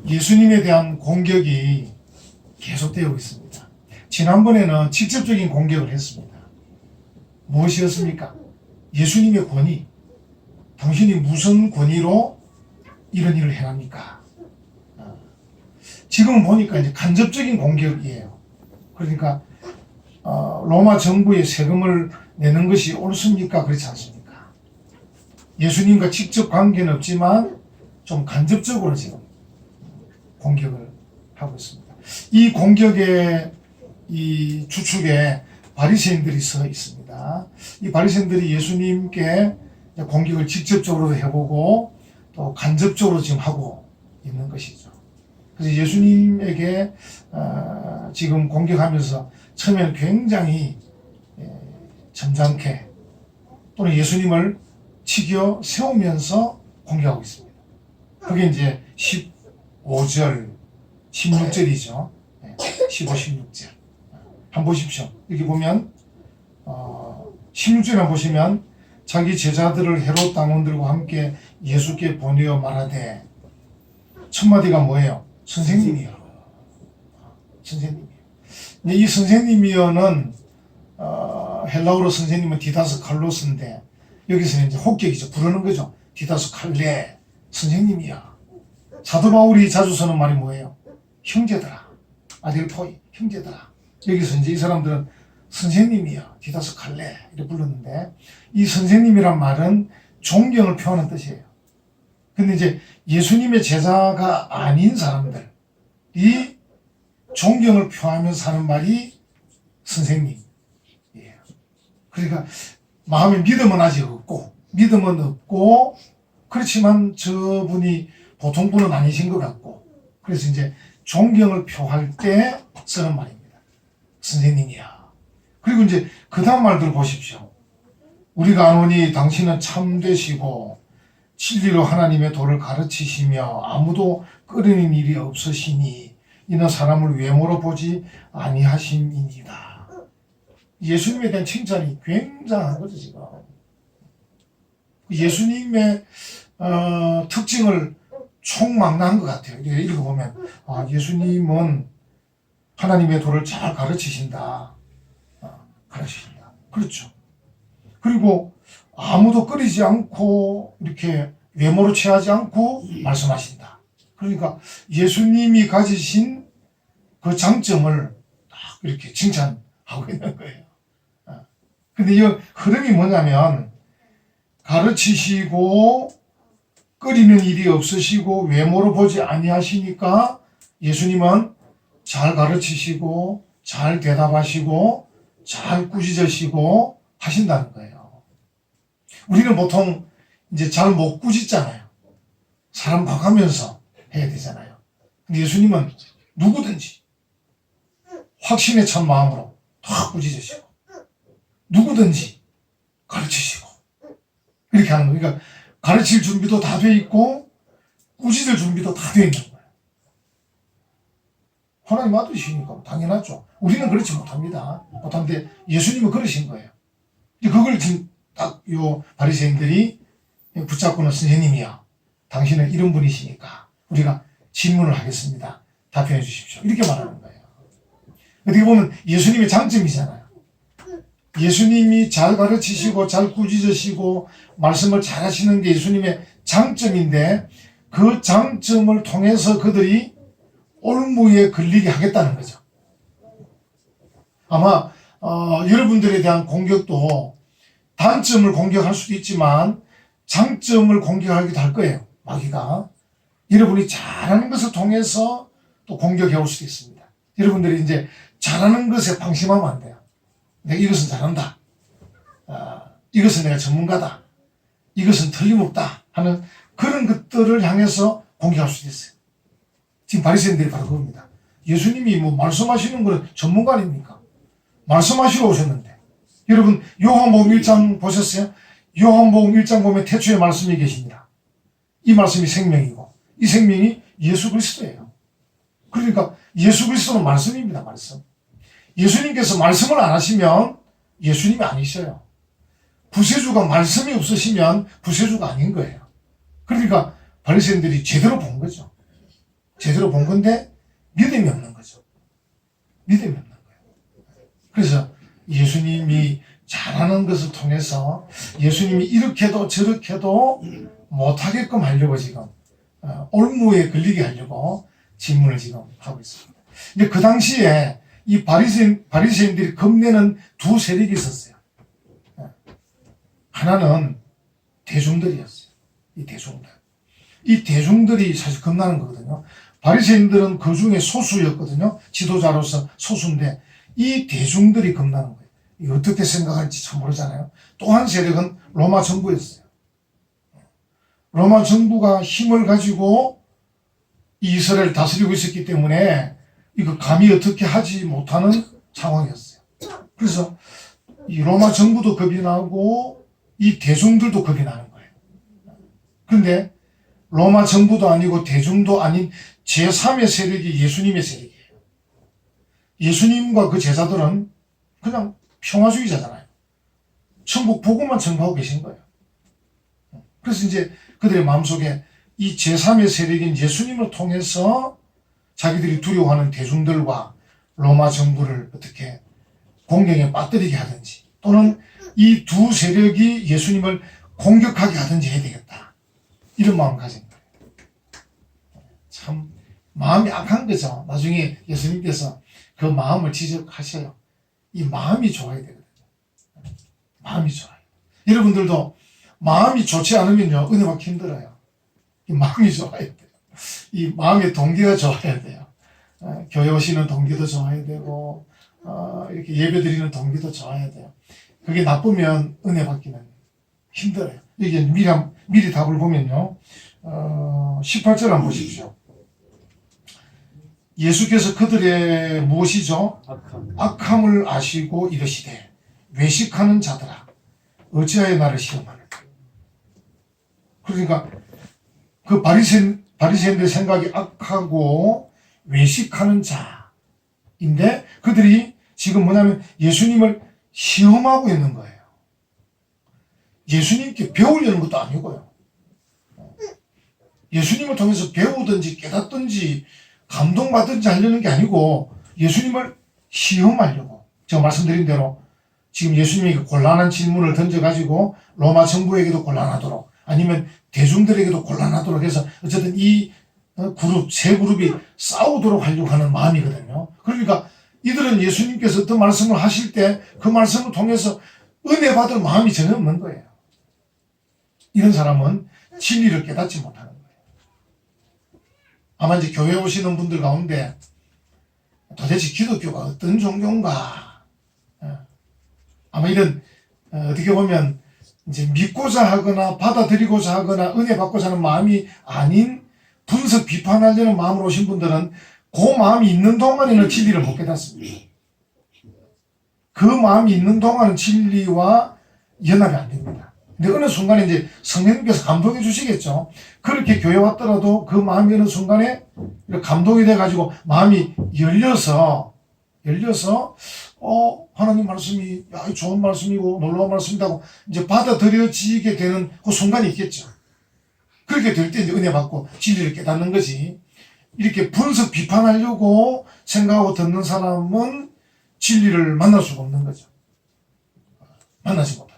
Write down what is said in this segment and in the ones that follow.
예수님에 대한 공격이 계속되고 있습니다. 지난번에는 직접적인 공격을 했습니다. 무엇이었습니까? 예수님의 권위. 당신이 무슨 권위로 이런 일을 해납니까? 지금 보니까 이제 간접적인 공격이에요. 그러니까 로마 정부에 세금을 내는 것이 옳습니까? 그렇지 않습니까? 예수님과 직접 관계는 없지만 좀 간접적으로 지금 공격을 하고 있습니다. 이 공격의 이 주축에 바리새인들이 서 있습니다. 이 바리새인들이 예수님께 공격을 직접적으로 해보고 또 간접적으로 지금 하고 있는 것이죠. 그래서 예수님에게 지금 공격하면서 처음에는 굉장히 점잖게 또는 예수님을 치켜 세우면서 공격하고 있습니다. 그게 이제 15절, 16절이죠. 15, 16절. 한번 보십시오. 여기 보면 16절에 한번 보시면 자기 제자들을 헤롯 당원들과 함께 예수께 보내어 말하되, 첫 마디가 뭐예요? 선생님이요. 선생님이요. 이 선생님이요는 헬라어로 선생님은 디다스 칼로스인데 여기서는 이제 혹격이죠. 부르는 거죠. 디다스 칼레, 선생님이야. 사도 바울이 자주 쓰는 말이 뭐예요? 형제들아, 아델포이, 형제들아. 여기서 이제 이 사람들은 선생님이야, 디다스 칼레 이렇게 불렀는데, 이 선생님이란 말은 존경을 표하는 뜻이에요. 근데 이제 예수님의 제자가 아닌 사람들이 존경을 표하면서 하는 말이 선생님이에요. 그러니까 마음에 믿음은 아직 없고, 그렇지만 저분이 보통 분은 아니신 것 같고, 그래서 이제 존경을 표할 때 쓰는 말입니다. 선생님이야. 그리고 이제 그 다음 말들 보십시오. 우리가 아노니 당신은 참되시고 진리로 하나님의 도를 가르치시며 아무도 끄리는 일이 없으시니 이는 사람을 외모로 보지 아니하심이니이다. 예수님에 대한 칭찬이 굉장한 거죠, 지금. 예수님의 특징을 총망라한 것 같아요. 읽어보면 예수님은 하나님의 도를 잘 가르치신다. 그렇죠. 그리고 아무도 끓이지 않고 이렇게 외모로 취하지 않고 말씀하신다. 그러니까 예수님이 가지신 그 장점을 딱 이렇게 칭찬하고 있는 거예요. 근데 이 흐름이 뭐냐면, 가르치시고 끓이는 일이 없으시고 외모로 보지 아니하시니까 예수님은 잘 가르치시고 잘 대답하시고 잘 꾸짖으시고 하신다는 거예요. 우리는 보통 이제 잘 못 꾸짖잖아요. 사람 봐가면서 해야 되잖아요. 근데 예수님은 누구든지 확신에 찬 마음으로 다 꾸짖으시고 누구든지 가르치시고 이렇게 하는 거예요. 그러니까 가르칠 준비도 다 돼 있고 꾸짖을 준비도 다 돼 있는 거예요. 하나님 아들이시니까 당연하죠. 우리는 그렇지 못합니다. 못한데 예수님은 그러신 거예요. 그걸 지금 딱 요 바리새인들이 붙잡고는, 선생님이야, 당신은 이런 분이시니까 우리가 질문을 하겠습니다. 답변해 주십시오. 이렇게 말하는 거예요. 어떻게 보면 예수님의 장점이잖아요. 예수님이 잘 가르치시고 잘 꾸짖으시고 말씀을 잘 하시는 게 예수님의 장점인데, 그 장점을 통해서 그들이 올무에 걸리게 하겠다는 거죠. 아마 여러분들에 대한 공격도 단점을 공격할 수도 있지만 장점을 공격하기도 할 거예요. 마귀가 여러분이 잘하는 것을 통해서 또 공격해 올 수도 있습니다. 여러분들이 이제 잘하는 것에 방심하면 안 돼요. 내가 이것은 잘한다, 이것은 내가 전문가다, 이것은 틀림없다 하는 그런 것들을 향해서 공격할 수도 있어요. 지금 바리새인들이 바로 그겁니다. 예수님이 뭐 말씀하시는 거는 전문가 아닙니까? 말씀하시러 오셨는데. 여러분 요한복음 1장 보셨어요? 요한복음 1장 보면 태초에 말씀이 계십니다. 이 말씀이 생명이고 이 생명이 예수 그리스도예요. 그러니까 예수 그리스도는 말씀입니다. 말씀. 예수님께서 말씀을 안 하시면 예수님이 아니셔요. 구세주가 말씀이 없으시면 구세주가 아닌 거예요. 그러니까 바리새인들이 제대로 본 거죠. 제대로 본 건데 믿음이 없는 거죠. 믿음이 없는 거예요. 그래서 예수님이 잘하는 것을 통해서 예수님이 이렇게도 저렇게도 못하게끔 하려고 지금 올무에 걸리게 하려고 질문을 지금 하고 있습니다. 근데 그 당시에 이 바리새인들이 겁내는 두 세력이 있었어요. 하나는 대중들이었어요. 이 대중들이 사실 겁나는 거거든요. 바리새인들은 그 중에 소수였거든요. 지도자로서 소수인데 이 대중들이 겁나는 거예요. 이거 어떻게 생각할지 참 모르잖아요. 또 한 세력은 로마 정부였어요. 로마 정부가 힘을 가지고 이스라엘을 다스리고 있었기 때문에 이거 감히 어떻게 하지 못하는 상황이었어요. 그래서 이 로마 정부도 겁이 나고 이 대중들도 겁이 나는 거예요. 그런데 로마 정부도 아니고 대중도 아닌 제3의 세력이 예수님의 세력이에요. 예수님과 그 제자들은 그냥 평화주의자잖아요. 천국 복음만 전가하고 계신 거예요. 그래서 이제 그들의 마음속에 이 제3의 세력인 예수님을 통해서 자기들이 두려워하는 대중들과 로마 정부를 어떻게 공경에 빠뜨리게 하든지 또는 이 두 세력이 예수님을 공격하게 하든지 해야 되겠다. 이런 마음을 가진 거예요. 참 마음이 악한 거죠. 나중에 예수님께서 그 마음을 지적하셔요. 이 마음이 좋아야 되거든요. 마음이 좋아요. 여러분들도 마음이 좋지 않으면요, 은혜 받기 힘들어요. 이 마음이 좋아야 돼요. 이 마음의 동기가 좋아야 돼요. 교회 오시는 동기도 좋아야 되고, 이렇게 예배 드리는 동기도 좋아야 돼요. 그게 나쁘면 은혜 받기는 힘들어요. 이게 미리 답을 보면요, 18절 한번 보십시오. 예수께서 그들의 무엇이죠? 악함을 아시고 이르시되 외식하는 자들아 어찌하여 나를 시험하느냐. 그러니까 그 바리새인들의 생각이 악하고 외식하는 자인데 그들이 지금 뭐냐면 예수님을 시험하고 있는 거예요. 예수님께 배우려는 것도 아니고요. 예수님을 통해서 배우든지 깨닫든지 감동받든지 하려는 게 아니고 예수님을 시험하려고. 제가 말씀드린 대로 지금 예수님이 곤란한 질문을 던져가지고 로마 정부에게도 곤란하도록 아니면 대중들에게도 곤란하도록 해서 어쨌든 이 세 그룹이 싸우도록 하려고 하는 마음이거든요. 그러니까 이들은 예수님께서 어떤 말씀을 하실 때 그 말씀을 통해서 은혜 받을 마음이 전혀 없는 거예요. 이런 사람은 진리를 깨닫지 못하는 거예요. 아마 이제 교회 오시는 분들 가운데 도대체 기독교가 어떤 종교인가? 아마 이런 어떻게 보면 이제 믿고자 하거나 받아들이고자 하거나 은혜 받고자 하는 마음이 아닌 분석 비판하려는 마음으로 오신 분들은 그 마음이 있는 동안에는 진리를 못 깨닫습니다. 그 마음이 있는 동안은 진리와 연합이 안 됩니다. 근데 어느 순간에 이제 성령님께서 감동해 주시겠죠. 그렇게 교회 왔더라도 그 마음이 어느 순간에 감동이 돼가지고 마음이 열려서 하나님 말씀이 좋은 말씀이고 놀라운 말씀이라고 이제 받아들여지게 되는 그 순간이 있겠죠. 그렇게 될 때 이제 은혜 받고 진리를 깨닫는 거지. 이렇게 분석 비판하려고 생각하고 듣는 사람은 진리를 만날 수가 없는 거죠. 만나지 못합니다.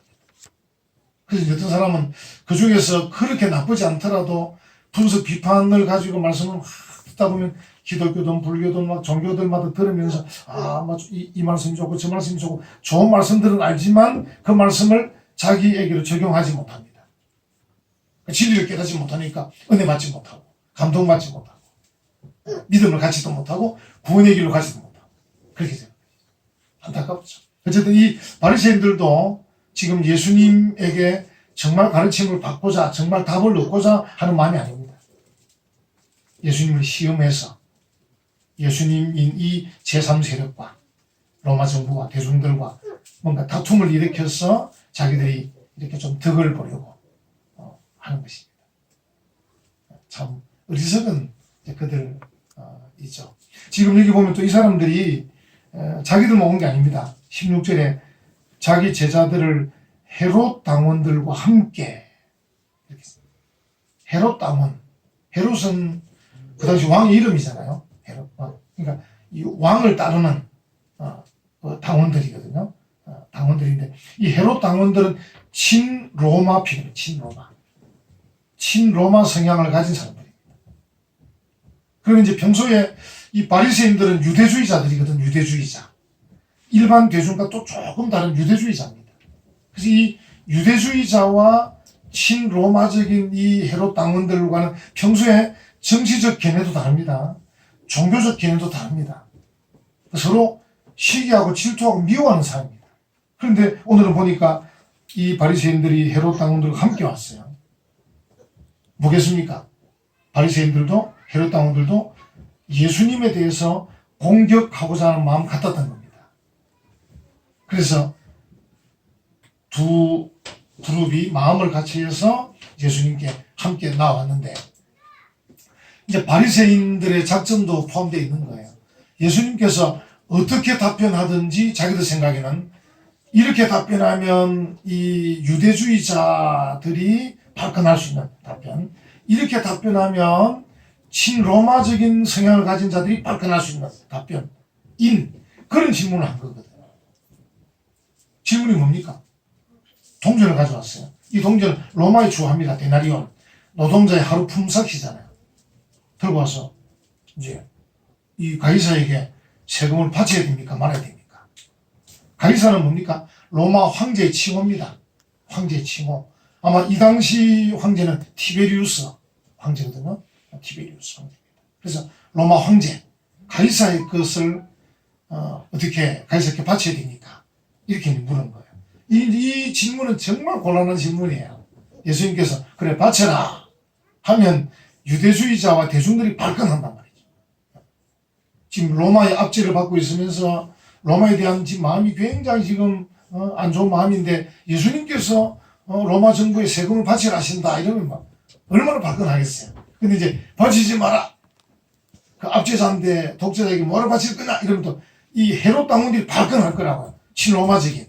그래서 어떤 사람은 그 중에서 그렇게 나쁘지 않더라도 분석 비판을 가지고 말씀을 듣다 보면 기독교든 불교든 막 종교들마다 들으면서 이 말씀이 좋고 저 말씀이 좋고 좋은 말씀들은 알지만 그 말씀을 자기에게로 적용하지 못합니다. 진리를 깨닫지 못하니까 은혜 받지 못하고 감동받지 못하고 믿음을 갖지도 못하고 구원의 길로 가지도 못하고 그렇게 됩니다. 안타깝죠. 어쨌든 이 바리새인들도 지금 예수님에게 정말 가르침을 받고자 정말 답을 얻고자 하는 마음이 아닙니다. 예수님을 시험해서 예수님인 이 제3세력과 로마 정부와 대중들과 뭔가 다툼을 일으켜서 자기들이 이렇게 좀 덕을 보려고 하는 것입니다. 참 어리석은 그들이죠. 지금 여기 보면 또 이 사람들이 자기들만 온 게 아닙니다. 16절에 자기 제자들을 헤롯 당원들과 함께 이렇게 헤롯 당원, 헤롯은 그 당시 왕의 이름이잖아요. 헤롯 왕. 그러니까 이 왕을 따르는 당원들이거든요. 당원들인데 이 헤롯 당원들은 친로마 피입니다. 친로마 성향을 가진 사람들입니다. 그러면 이제 평소에 이 바리새인들은 유대주의자들이거든. 유대주의자. 일반 대중과 또 조금 다른 유대주의자입니다. 그래서 이 유대주의자와 친로마적인 이 헤롯 당원들과는 평소에 정치적 견해도 다릅니다. 종교적 견해도 다릅니다. 서로 시기하고 질투하고 미워하는 사람입니다. 그런데 오늘은 보니까 이 바리새인들이 헤롯 당원들과 함께 왔어요. 뭐겠습니까? 바리새인들도 헤롯 당원들도 예수님에 대해서 공격하고자 하는 마음 같았던 겁니다. 그래서 두 그룹이 마음을 같이 해서 예수님께 함께 나왔는데 이제 바리새인들의 작전도 포함되어 있는 거예요. 예수님께서 어떻게 답변하든지 자기들 생각에는 이렇게 답변하면 이 유대주의자들이 발끈할 수 있는 답변, 이렇게 답변하면 친로마적인 성향을 가진 자들이 발끈할 수 있는 답변인 그런 질문을 한 거거든요. 질문이 뭡니까? 동전을 가져왔어요. 이 동전은 로마의 주화입니다. 데나리온. 노동자의 하루 품삯이잖아요. 들고 와서 이제 이 가이사에게 세금을 바쳐야 됩니까? 말아야 됩니까? 가이사는 뭡니까? 로마 황제의 칭호입니다. 황제의 칭호. 아마 이 당시 황제는 티베리우스 황제거든요. 티베리우스 황제입니다. 그래서 로마 황제, 가이사의 것을 어떻게 가이사에게 바쳐야 됩니까? 이렇게 물은 거예요. 이 질문은 정말 곤란한 질문이에요. 예수님께서 그래 바쳐라 하면 유대주의자와 대중들이 발끈한단 말이죠. 지금 로마의 압제를 받고 있으면서 로마에 대한 지금 마음이 굉장히 지금 안 좋은 마음인데 예수님께서 로마 정부에 세금을 바치라 하신다 이러면 막 얼마나 발끈하겠어요. 근데 이제 바치지 마라. 그 압제자인데 독재자에게 뭐를 바칠 거냐 이러면 또 이 헤롯 당원들이 발끈할 거라고요. 친로마적인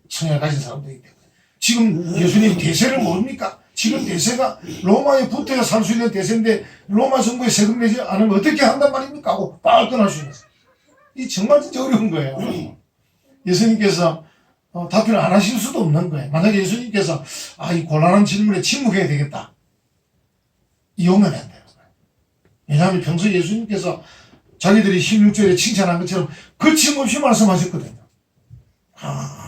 성향을 가진 사람들이기 때문에. 지금 예수님 대세를 모릅니까? 지금 대세가 로마에 붙어야 살 수 있는 대세인데 로마 정부에 세금 내지 않으면 어떻게 한단 말입니까? 하고 발끈할 수 있는. 이 정말 진짜 어려운 거예요. 예수님께서 답변을 안 하실 수도 없는 거예요. 만약에 예수님께서 이 곤란한 질문에 침묵해야 되겠다. 이용하면 안 되는 거예요. 왜냐하면 평소에 예수님께서 자기들이 16절에 칭찬한 것처럼 거침없이 말씀하셨거든요.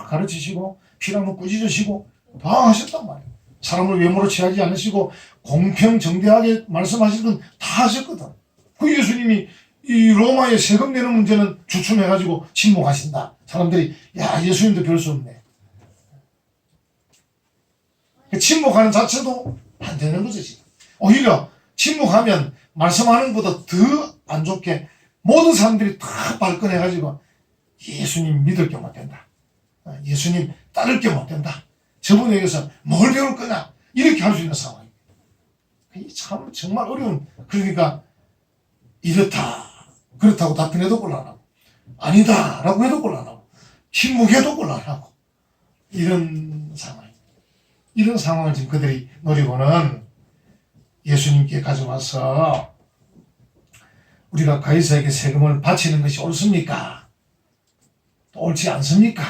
가르치시고 피랑은 꾸짖으시고 다 하셨단 말이에요. 사람을 외모로 취하지 않으시고 공평정대하게 말씀하실 건 다 하셨거든. 그 예수님이 이 로마의 세금 내는 문제는 주춤해가지고 침묵하신다. 사람들이 야 예수님도 별 수 없네. 침묵하는 자체도 안 되는 거죠 지금. 오히려 침묵하면 말씀하는 것보다 더 안 좋게 모든 사람들이 다 발끈해가지고 예수님 믿을 게 못 된다. 예수님 따를 게 못 된다. 저분에게서 뭘 배울 거냐 이렇게 할 수 있는 상황입니다. 참 정말 어려운. 그러니까 이렇다 그렇다고 답변해도 곤란하고 아니다 라고 해도 곤란하고 침묵해도 곤란하고 이런 상황입니다. 이런 상황을 지금 그들이 노리고는 예수님께 가져와서 우리가 가이사에게 세금을 바치는 것이 옳습니까? 또 옳지 않습니까?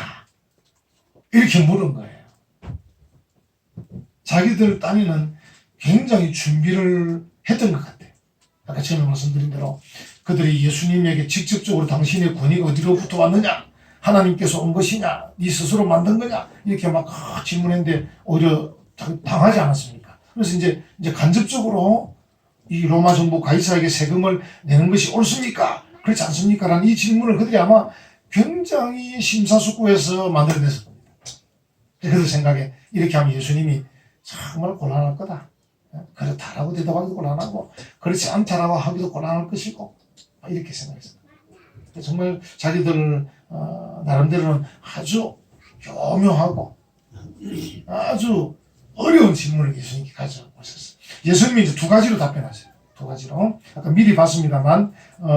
이렇게 물은 거예요. 자기들 딴에는 굉장히 준비를 했던 것 같아요. 아까 처음에 말씀드린 대로 그들이 예수님에게 직접적으로 당신의 권위가 어디로부터 왔느냐? 하나님께서 온 것이냐? 네 스스로 만든 거냐? 이렇게 막 질문했는데 오히려 당하지 않았습니까? 그래서 이제 간접적으로 이 로마 정부 가이사에게 세금을 내는 것이 옳습니까? 그렇지 않습니까? 라는 이 질문을 그들이 아마 굉장히 심사숙고해서 만들어냈을 겁니다. 그들 생각에 이렇게 하면 예수님이 정말 곤란할 거다. 그렇다라고 대답하기도 곤란하고 그렇지 않다라고 하기도 곤란할 것이고 이렇게 생각했습니다. 정말 자기들 나름대로는 아주 교묘하고 아주 어려운 질문을 예수님께 가져오셨어요. 예수님이 이제 두 가지로 답변하세요. 두 가지로. 아까 미리 봤습니다만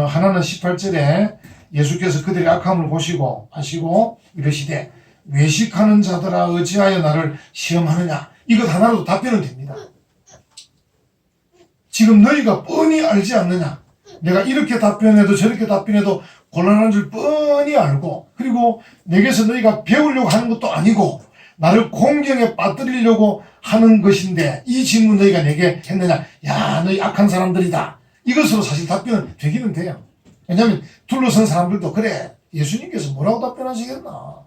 하나는 18절에 예수께서 그들의 악함을 보시고 하시고 이러시되 외식하는 자들아 어찌하여 나를 시험하느냐. 이것 하나로 답변은 됩니다. 지금 너희가 뻔히 알지 않느냐? 내가 이렇게 답변해도 저렇게 답변해도 곤란한 줄 뻔히 알고, 그리고 내게서 너희가 배우려고 하는 것도 아니고 나를 공경에 빠뜨리려고 하는 것인데 이 질문 너희가 내게 했느냐? 야, 너희 악한 사람들이다. 이것으로 사실 답변은 되기는 돼요. 왜냐하면 둘러선 사람들도 그래, 예수님께서 뭐라고 답변하시겠나?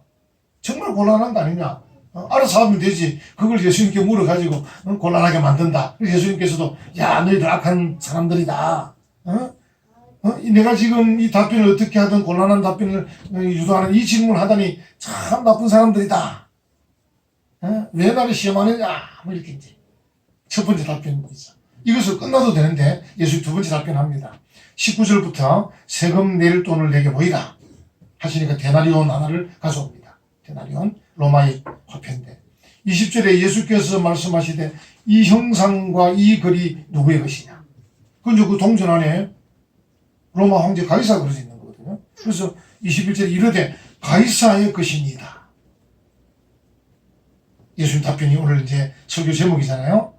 정말 곤란한 거 아니냐? 알아서 하면 되지. 그걸 예수님께 물어가지고 곤란하게 만든다. 그래서 예수님께서도 야, 너희들 악한 사람들이다. 내가 지금 이 답변을 어떻게 하든 곤란한 답변을 유도하는 이 질문을 하다니 참 나쁜 사람들이다. 왜 나를 시험하느냐? 뭐 이렇게 이제 첫 번째 답변이죠. 이것을 끝나도 되는데 예수님 두 번째 답변합니다. 19절부터 세금 낼 돈을 내게 보이라 하시니까 데나리온 하나를 가져옵니다. 데나리온 로마의 화폐인데 20절에 예수께서 말씀하시되 이 형상과 이 글이 누구의 것이냐? 그건 그 동전 안에 로마 황제 가이사가 그려져 있는 거거든요. 그래서 21절에 이르되 가이사의 것이니이다. 예수님 답변이 오늘 이제 설교 제목이잖아요.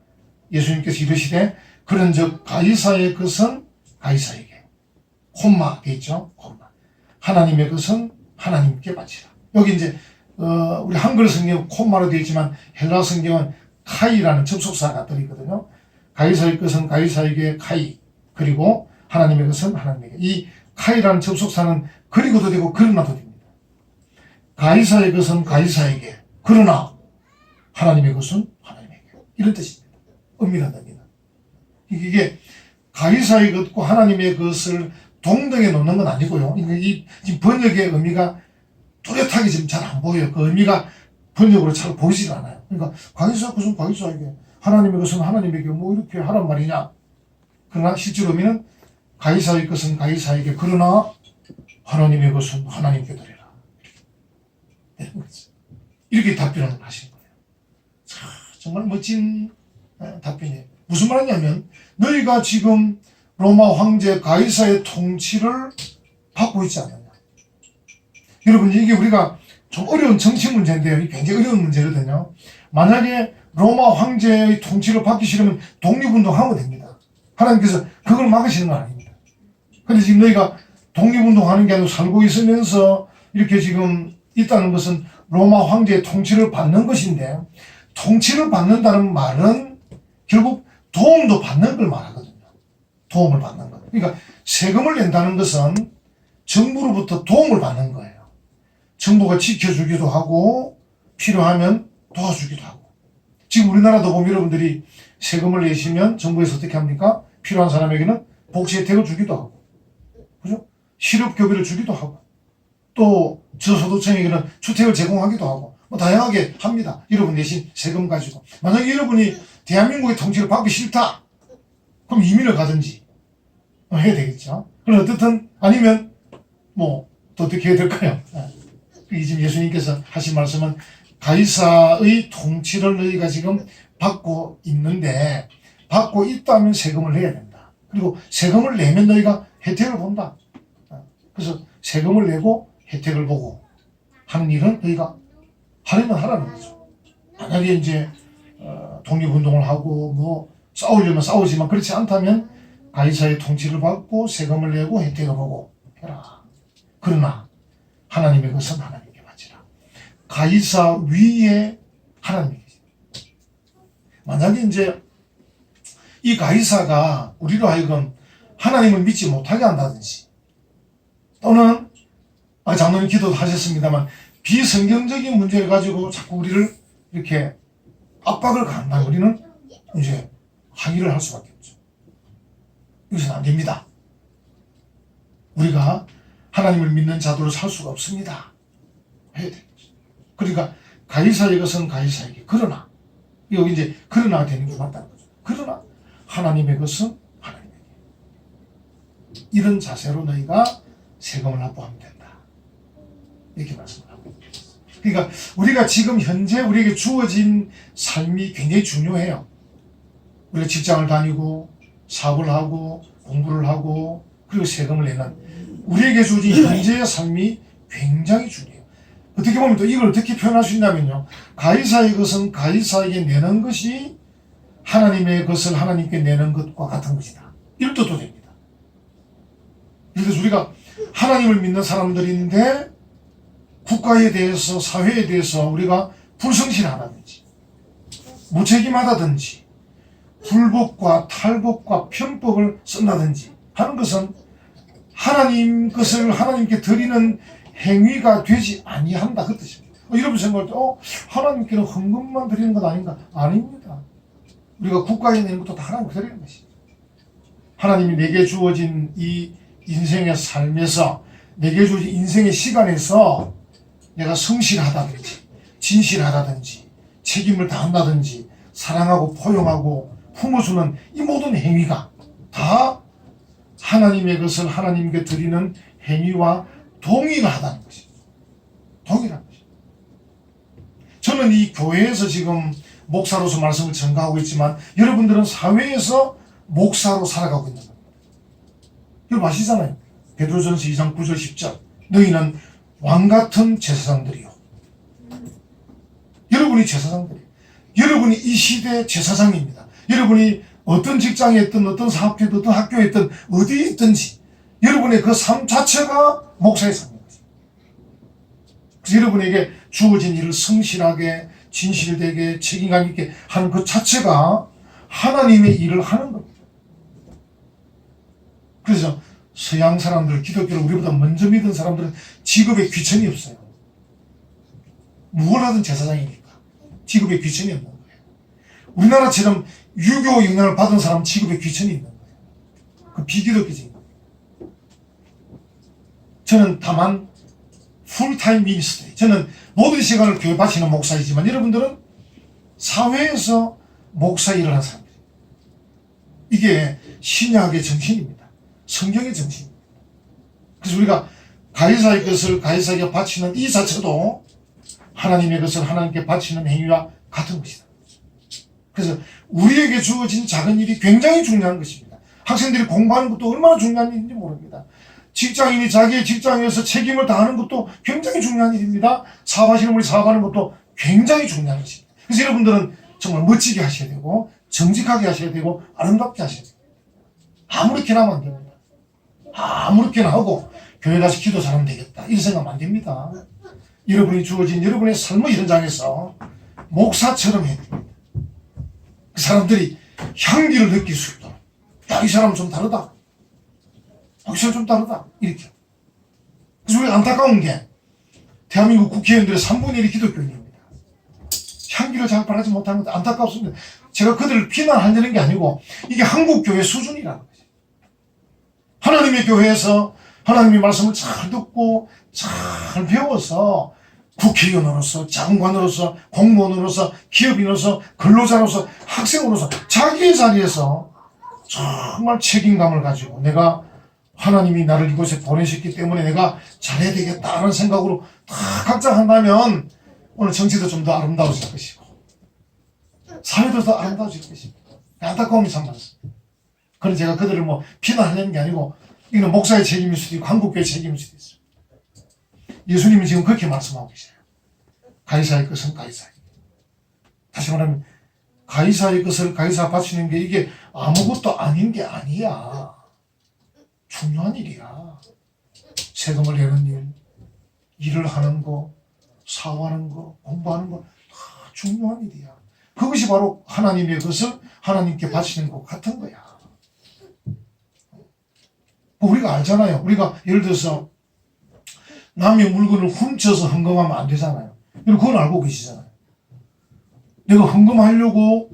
예수님께서 이르시되 그런즉 가이사의 것은 가이사에게, 콤마 돼 있죠. 콤마. 하나님의 것은 하나님께 바치라. 여기 이제 우리 한글 성경은 콤마로 되어 있지만 헬라 성경은 카이라는 접속사가 들어있거든요. 가이사의 것은 가이사에게 카이, 그리고 하나님의 것은 하나님에게. 이 카이라는 접속사는 그리고도 되고 그러나도 됩니다. 가이사의 것은 가이사에게, 그러나 하나님의 것은 하나님에게. 이런 뜻입니다. 엄밀한 의미는. 이게 가이사의 것과 하나님의 것을 동등에 놓는 건 아니고요. 이 지금 번역의 의미가 뚜렷하게 지금 잘 안 보여요. 그 의미가 번역으로 잘 보이질 않아요. 그러니까 가이사의 것은 가이사에게, 하나님의 것은 하나님에게 뭐 이렇게 하란 말이냐. 그러나 실제 의미는 가이사의 것은 가이사에게, 그러나 하나님의 것은 하나님께 드리라. 이렇게 답변을 하시는 거예요. 정말 멋진 답변이에요. 무슨 말이냐면 너희가 지금 로마 황제 가이사의 통치를 받고 있지 않느냐. 여러분, 이게 우리가 좀 어려운 정치 문제인데요. 이게 굉장히 어려운 문제거든요. 만약에 로마 황제의 통치를 받기 싫으면 독립운동하면 됩니다. 하나님께서 그걸 막으시는 건 아닙니다. 근데 지금 너희가 독립운동하는 게 아니고 살고 있으면서 이렇게 지금 있다는 것은 로마 황제의 통치를 받는 것인데, 통치를 받는다는 말은 결국 도움도 받는 걸 말하거든요. 도움을 받는 것. 그러니까 세금을 낸다는 것은 정부로부터 도움을 받는 거예요. 정부가 지켜주기도 하고 필요하면 도와주기도 하고. 지금 우리나라도 보면 여러분들이 세금을 내시면 정부에서 어떻게 합니까? 필요한 사람에게는 복지 혜택을 주기도 하고, 그죠? 실업급여를 주기도 하고, 또 저소득층에게는 주택을 제공하기도 하고, 뭐 다양하게 합니다. 여러분 내신 세금 가지고. 만약에 여러분이 대한민국의 통치를 받기 싫다, 그럼 이민을 가든지 해야 되겠죠. 그럼 어떻든, 아니면 뭐 또 어떻게 해야 될까요? 지금 예수님께서 하신 말씀은 가이사의 통치를 너희가 지금 받고 있는데, 받고 있다면 세금을 내야 된다. 그리고 세금을 내면 너희가 혜택을 본다. 그래서 세금을 내고 혜택을 보고 하는 일은 너희가 하려면 하라는 거죠. 만약에 이제 독립운동을 하고 뭐 싸우려면 싸우지만 그렇지 않다면 가이사의 통치를 받고 세금을 내고 혜택을 보고 해라. 그러나 하나님의 것은 하나님께 바치라. 가이사 위에 하나님이 계십니다. 만약에 이제 이 가이사가 우리로 하여금 하나님을 믿지 못하게 한다든지, 또는 장로님 기도도 하셨습니다만 비성경적인 문제를 가지고 자꾸 우리를 이렇게 압박을 가한다면 우리는 이제 항의를 할 수밖에 없죠. 이것은 안 됩니다. 우리가 하나님을 믿는 자도로 살 수가 없습니다. 해야 되는 거죠. 그러니까 가이사의 것은 가이사에게, 그러나 여기 이제 그러나 되는 게 맞다는 거죠. 그러나 하나님의 것은 하나님에게. 이런 자세로 너희가 세금을 납부하면 된다. 이렇게 말씀을 하고 있습니다. 그러니까 우리가 지금 현재 우리에게 주어진 삶이 굉장히 중요해요. 우리가 직장을 다니고 사업을 하고 공부를 하고 그리고 세금을 내는 우리에게 주어진 현재의 삶이 굉장히 중요해요. 어떻게 보면 또 이걸 어떻게 표현할 수 있냐면요, 가이사의 것은 가이사에게 내는 것이 하나님의 것을 하나님께 내는 것과 같은 것이다. 이런 뜻도 됩니다. 예를 들어서 우리가 하나님을 믿는 사람들인데 국가에 대해서, 사회에 대해서 우리가 불성실하다든지 무책임하다든지 불법과 탈법과 편법을 쓴다든지 하는 것은 하나님 것을 하나님께 드리는 행위가 되지 아니한다 그 뜻입니다. 여러분 생각할 때 하나님께는 헌금만 드리는 것 아닌가? 아닙니다. 우리가 국가에 내는 것도 다 하나님께 드리는 것입니다. 하나님이 내게 주어진 이 인생의 삶에서, 내게 주어진 인생의 시간에서 내가 성실하다든지 진실하다든지 책임을 다한다든지 사랑하고 포용하고 품어주는 이 모든 행위가 다 하나님의 것을 하나님께 드리는 행위와 동일하다는 것입니다. 동일한 것입니다. 저는 이 교회에서 지금 목사로서 말씀을 전가하고 있지만 여러분들은 사회에서 목사로 살아가고 있는 겁니다. 여러분 아시잖아요. 베드로전서 2장 9절 10절 너희는 왕같은 제사장들이요. 여러분이 제사장들이에요. 여러분이 이 시대의 제사장입니다. 여러분이 어떤 직장에 있든 어떤 사업에 있든 어떤 학교에 있든 어디에 있든지 여러분의 그 삶 자체가 목사의 삶입니다. 그래서 여러분에게 주어진 일을 성실하게 진실되게 책임감 있게 하는 그 자체가 하나님의 일을 하는 겁니다. 그래서 서양 사람들, 기독교를 우리보다 먼저 믿은 사람들은 직업에 귀천이 없어요. 무엇을 하든 제사장이니까 직업에 귀천이 없는 거예요. 우리나라처럼 유교 영향을 받은 사람은 직업에 귀천이 있는 거예요. 그 비기독교적인 거예요. 저는 다만 풀타임 미니스트리, 저는 모든 시간을 교회 바치는 목사이지만 여러분들은 사회에서 목사 일을 하는 사람들이에요. 이게 신약의 정신입니다. 성경의 정신입니다. 그래서 우리가 가이사의 것을 가이사에게 바치는 이 자체도 하나님의 것을 하나님께 바치는 행위와 같은 것이다. 그래서 우리에게 주어진 작은 일이 굉장히 중요한 것입니다. 학생들이 공부하는 것도 얼마나 중요한 일인지 모릅니다. 직장인이 자기의 직장에서 책임을 다하는 것도 굉장히 중요한 일입니다. 사업하시는 분이 사업하는 것도 굉장히 중요한 것입니다. 그래서 여러분들은 정말 멋지게 하셔야 되고 정직하게 하셔야 되고 아름답게 하셔야 돼요. 아무렇게나 하면 안 됩니다. 아무렇게나 하고 교회 가서 기도 잘하면 되겠다 이런 생각하면 안 됩니다. 여러분이 주어진 여러분의 삶의 현장에서 목사처럼 해야 됩니다. 그 사람들이 향기를 느낄 수 있도록 야, 이 사람은 좀 다르다. 이 사람 좀 다르다. 이렇게. 그래서 우리가 안타까운 게 대한민국 국회의원들의 3분의 1이 기독교인입니다. 향기를 잘 발하지 못하는 것도 안타깝습니다. 제가 그들을 비난하려는 게 아니고 이게 한국교회 수준이라는 거죠. 하나님의 교회에서 하나님의 말씀을 잘 듣고 잘 배워서 국회의원으로서 장관으로서 공무원으로서 기업인으로서 근로자로서 학생으로서 자기의 자리에서 정말 책임감을 가지고 내가 하나님이 나를 이곳에 보내셨기 때문에 내가 잘해야 되겠다는 생각으로 다 각자 한다면 오늘 정치도 좀 더 아름다워질 것이고 사회도 더 아름다워질 것입니다. 안타까움이 참 많습니다. 그래서 제가 그들을 뭐 비난하려는 게 아니고 이건 목사의 책임일 수도 있고 한국교회의 책임일 수도 있어요. 예수님이 지금 그렇게 말씀하고 계세요. 가이사의 것은 가이사에게. 다시 말하면 가이사의 것을 가이사 바치는 게 이게 아무것도 아닌 게 아니야. 중요한 일이야. 세금을 내는 일, 일을 하는 거, 사업하는 거, 공부하는 거 다 중요한 일이야. 그것이 바로 하나님의 것을 하나님께 바치는 것 같은 거야. 우리가 알잖아요. 우리가 예를 들어서 남의 물건을 훔쳐서 헌금하면 안 되잖아요. 여러분 그건 알고 계시잖아요. 내가 헌금하려고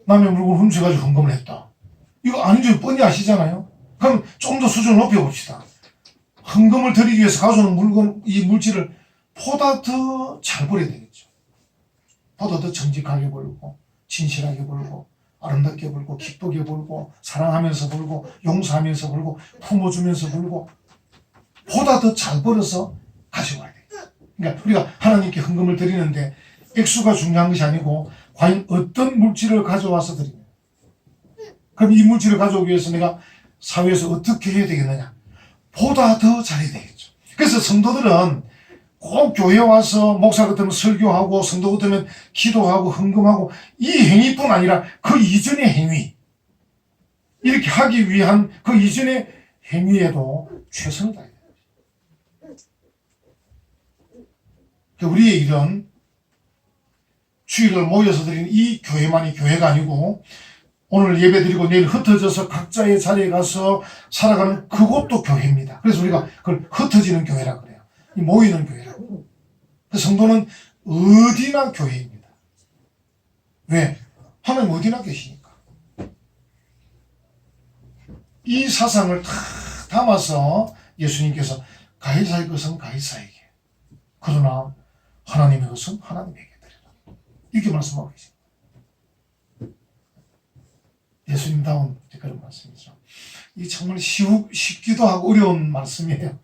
남의 물건을 훔쳐가지고 헌금을 했다. 이거 아닌 줄 뻔히 아시잖아요. 그럼 좀 더 수준을 높여봅시다. 헌금을 드리기 위해서 가져오는 물건, 이 물질을 보다 더 잘 버려야 되겠죠. 보다 더 정직하게 벌고 진실하게 벌고 아름답게 벌고 기쁘게 벌고 사랑하면서 벌고 용서하면서 벌고 품어주면서 벌고 보다 더 잘 벌어서 가져와야 돼요. 그러니까 우리가 하나님께 헌금을 드리는데 액수가 중요한 것이 아니고 과연 어떤 물질을 가져와서 드리냐. 그럼 이 물질을 가져오기 위해서 내가 사회에서 어떻게 해야 되겠느냐. 보다 더 잘해야 되겠죠. 그래서 성도들은 꼭 교회 와서 목사 같으면 설교하고 성도 같으면 기도하고 헌금하고 이 행위뿐 아니라 그 이전의 행위, 이렇게 하기 위한 그 이전의 행위에도 최선을 다해야 돼요. 우리의 일은 주일을 모여서 드리는 이 교회만이 교회가 아니고 오늘 예배드리고 내일 흩어져서 각자의 자리에 가서 살아가는 그것도 교회입니다. 그래서 우리가 그걸 흩어지는 교회라 그래요. 이 모이는 교회라고. 그 성도는 어디나 교회입니다. 왜? 하나님 어디나 계시니까. 이 사상을 다 담아서 예수님께서 가이사의 것은 가이사에게, 그러나 하나님의 것은 하나님에게 드리라, 이렇게 말씀하고 계십니다. 예수님다운 그런 말씀이죠. 이게 정말 쉽기도 하고 어려운 말씀이에요.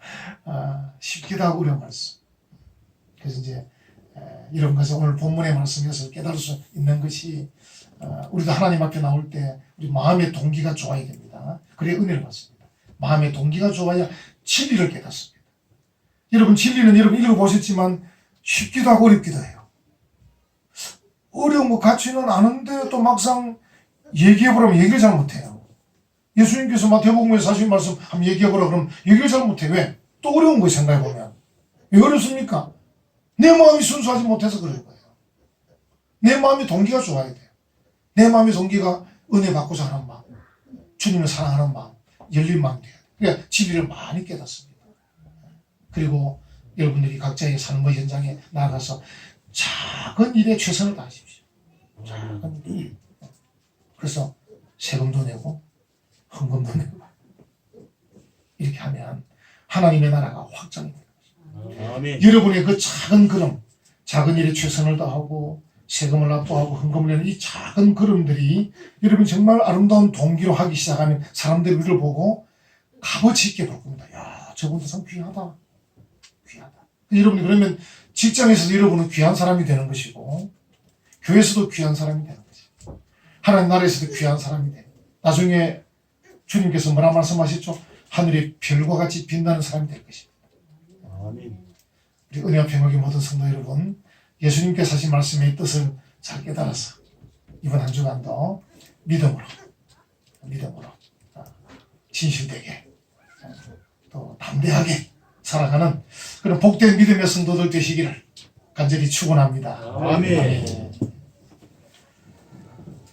쉽기도 하고 어려운 말씀. 그래서 이제 이런 것을 오늘 본문의 말씀에서 깨달을 수 있는 것이, 우리도 하나님 앞에 나올 때 우리 마음의 동기가 좋아야 됩니다. 그래야 은혜를 받습니다. 마음의 동기가 좋아야 진리를 깨닫습니다. 여러분, 진리는 여러분 읽어보셨지만 쉽기도 하고 어렵기도 해요. 어려운 것 같지는 않은데 또 막상 얘기해보라면 얘기를 잘 못해요. 예수님께서 마태복음에서 하신 말씀 한번 얘기해보라 그러면 얘기를 잘 못해. 왜? 또 어려운 거 생각해보면. 왜 어렵습니까? 내 마음이 순수하지 못해서 그런 거예요. 내 마음의 동기가 좋아야 돼요. 내 마음의 동기가 은혜 받고자 하는 마음, 주님을 사랑하는 마음, 열린 마음이 돼야 돼요. 그러니까 진리를 많이 깨닫습니다. 그리고 여러분들이 각자의 삶의 현장에 나가서 작은 일에 최선을 다하십시오. 작은 일. 그래서 세금도 내고 헌금도 내고 이렇게 하면 하나님의 나라가 확장이 되는 것입니다. 아멘. 여러분의 그 작은 걸음, 작은 일에 최선을 다하고 세금을 납부하고 헌금을 내는 이 작은 걸음들이 여러분 정말 아름다운 동기로 하기 시작하면 사람들이 우리를 보고 값어치 있게 볼 겁니다. 야, 저분도 참 귀하다. 귀하다. 여러분이 그러면 직장에서도 여러분은 귀한 사람이 되는 것이고 교회에서도 귀한 사람이 되는 것이고 하나님 나라에서도 귀한 사람이 되는, 나중에 주님께서 뭐라 말씀하셨죠? 하늘의 별과 같이 빛나는 사람이 될 것입니다. 아멘. 우리 은혜와 평강의 모든 성도 여러분, 예수님께서 하신 말씀의 뜻을 잘 깨달아서 이번 한 주간도 믿음으로 진실되게 또 담대하게 살아가는 그런 복된 믿음의 성도들 되시기를 간절히 축원합니다. 아멘. 아멘.